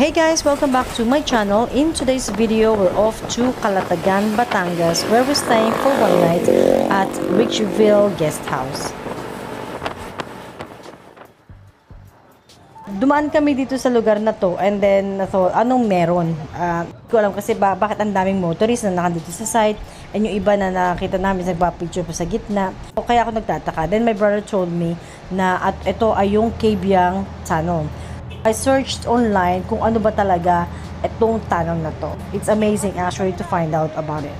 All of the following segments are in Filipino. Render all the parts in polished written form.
Hey guys, welcome back to my channel. In today's video, we're off to Calatagan, Batangas, where we're staying for one night at Richville Guest House. Dumaan kami dito sa lugar na to and then thought, anong meron? Hindi ko alam kasi bakit ang daming motorist na nakandito sa site and yung iba na nakita namin nagpa-picture pa sa gitna. So, kaya ako nagtataka. Then my brother told me na at ito ay yung Cabiang Tunnel. I searched online kung ano ba talaga itong tunnel na to. It's amazing actually to find out about it.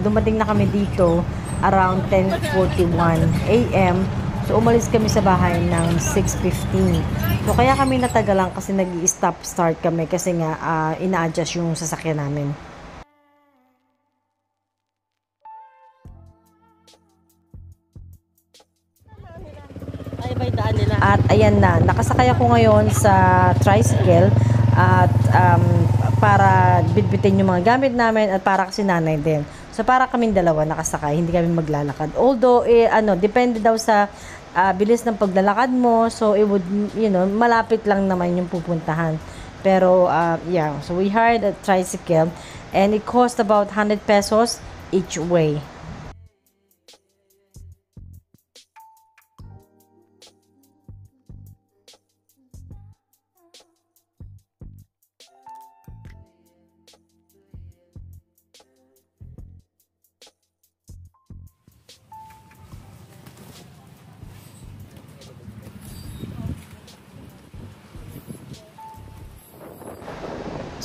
Dumating na kami dito around 10:41 AM. So, umalis kami sa bahay ng 6:15. So, kaya kami natagalan kasi nag-i-stop start kami kasi nga ina-adjust yung sasakyan namin. At ayan na, nakasakay ako ngayon sa tricycle at para bitbitin yung mga gamit namin at para kasi nanay din. So para kaming dalawa nakasakay, hindi kami maglalakad. Although depende daw sa bilis ng paglalakad mo, so it would, malapit lang naman yung pupuntahan. Pero yeah, so we hired a tricycle and it cost about 100 pesos each way.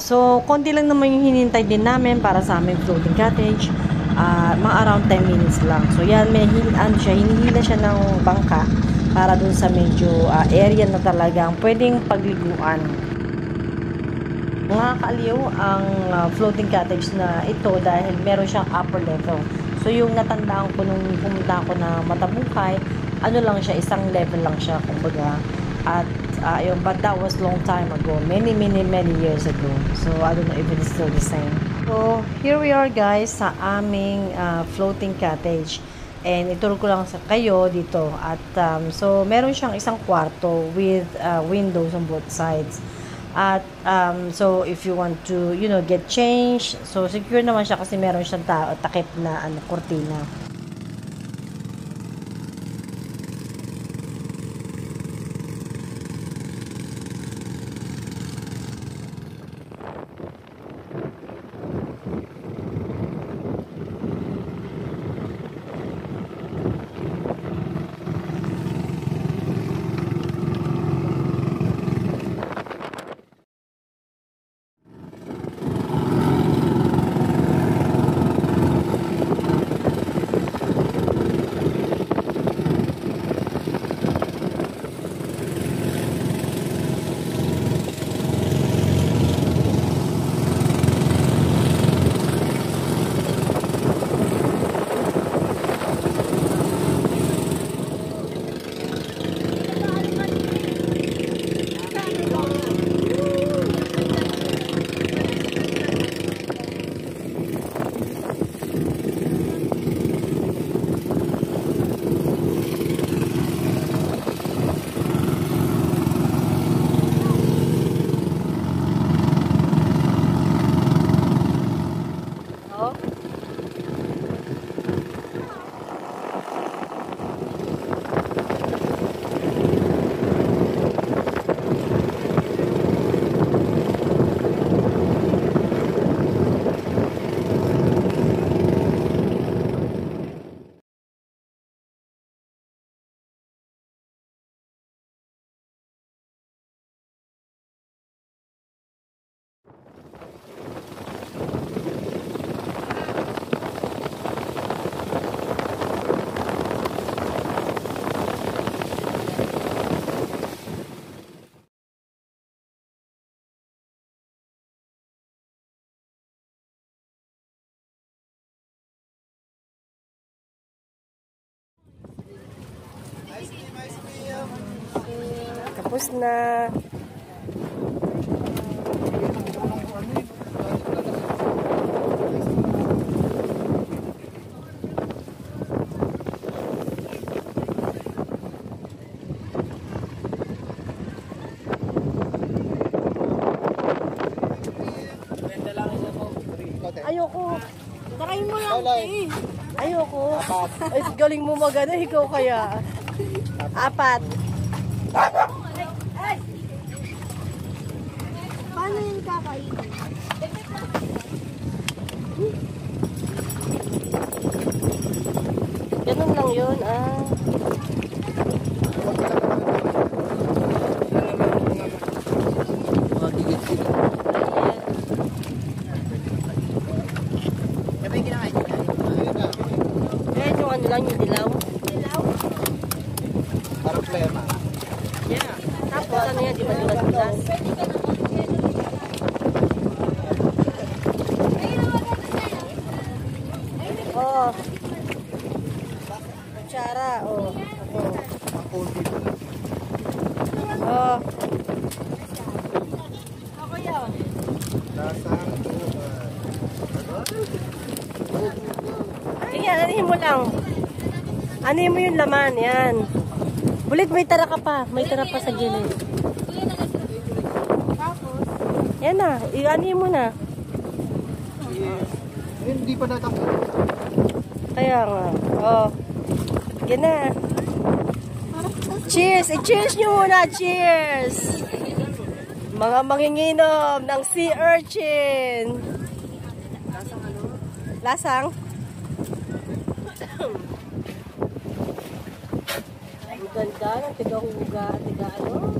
So, konti lang naman yung hinintay din namin para sa aming floating cottage. Mga around 10 minutes lang. So, yan, hinihila siya ng bangka para dun sa medyo area na talagang pwedeng pagliguan. Mga kaaliw ang floating cottage na ito dahil meron siyang upper level. So, yung natandaan ko nung pumunta ako na Matabukay, ano lang siya, isang level lang siya, kumbaga. At but that was long time ago, many years ago. So I don't know if it's still the same. So here we are guys sa aming floating cottage, and ituro ko lang sa kayo dito. At so meron siyang isang kwarto with windows on both sides. At so if you want to get change, so secure naman siya kasi meron siyang takip na kurtina. Tapos na. Ayoko. Try mo lang, eh. Ayoko. Ay, galing mo magana, ikaw kaya. 4. Paano yung kakainin? Ganun lang yun, ah. Yan yung ano lang, yung dilaw. Dilaw? Parang plema. Yeah. Tapos ano yan, di ba dulas-dulas? Oh. Kutsara, oh. Ang konti pa lang. Oh. Ako yun. Lasang Ayan, anihin mo lang. Anihin mo yung laman, yan. Bulit, may tara ka pa. May tara pa sa gilid. Tapos, Yan na, anihin mo na. hindi pa natakot. Kaya nga. Oh. Yan na. Cheers! I-cheers nyo muna! Cheers! Mga manginginom ng sea urchin. Lasang? Ang ganda ng tiga-huga, tiga-ano?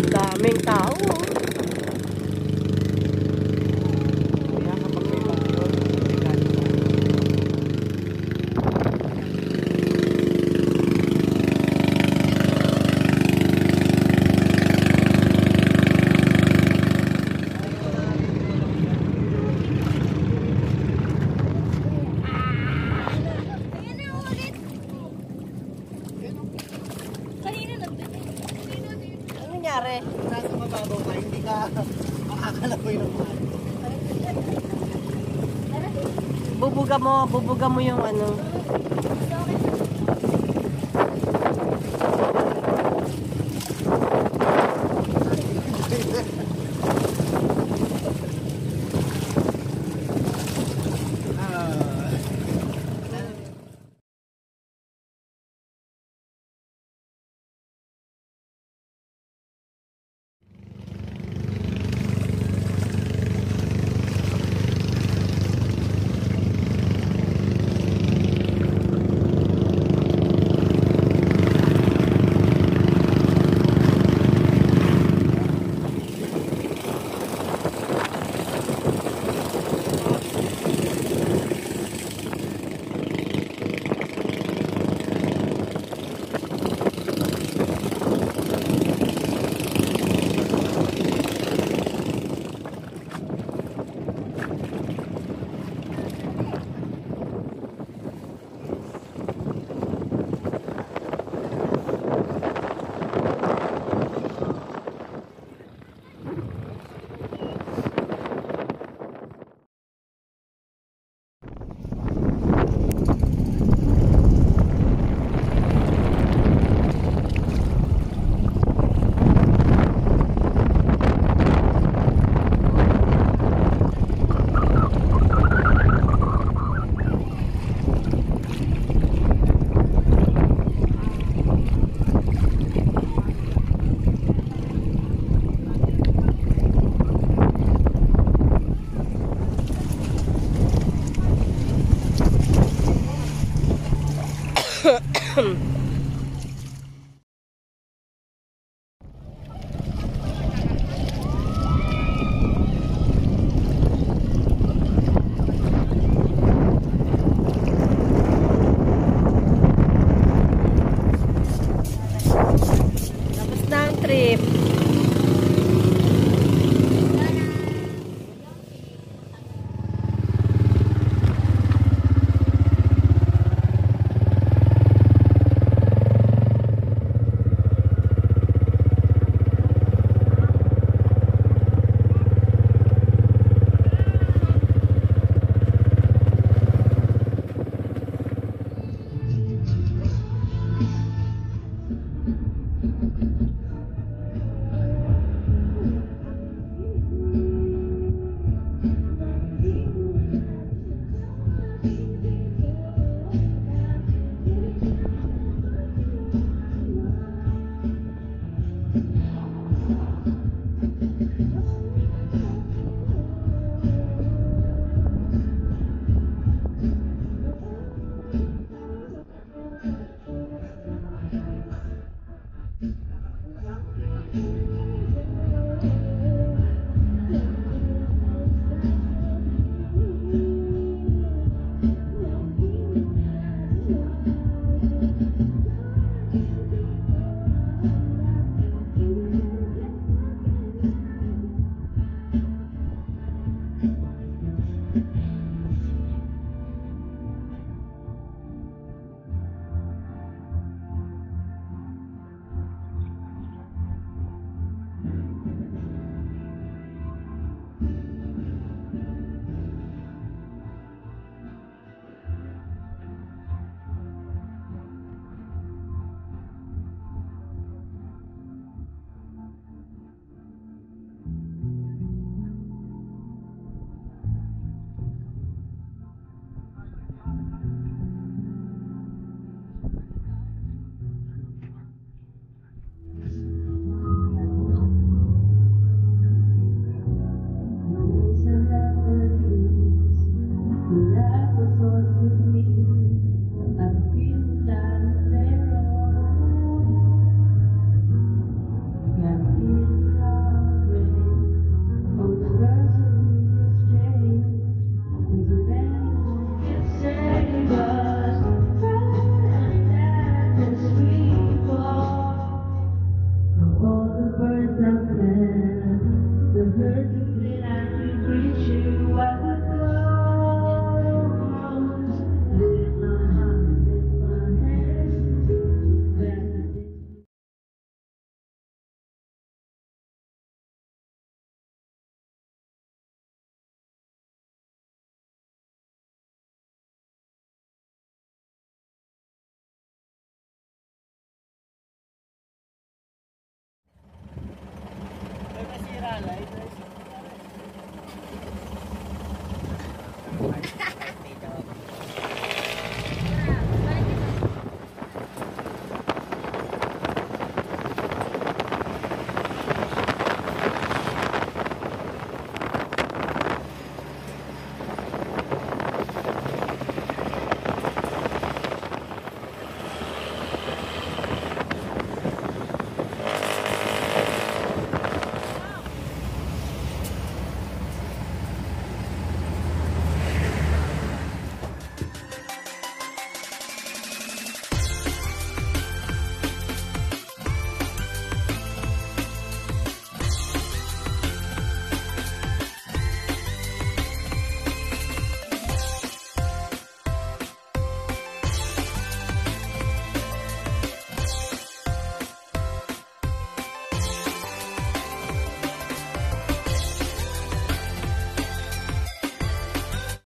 Daming tao. kanina Ano nangyari? Nasa mababaw ka, hindi ka makakalaboy ng mga. Bubuga mo yung ano.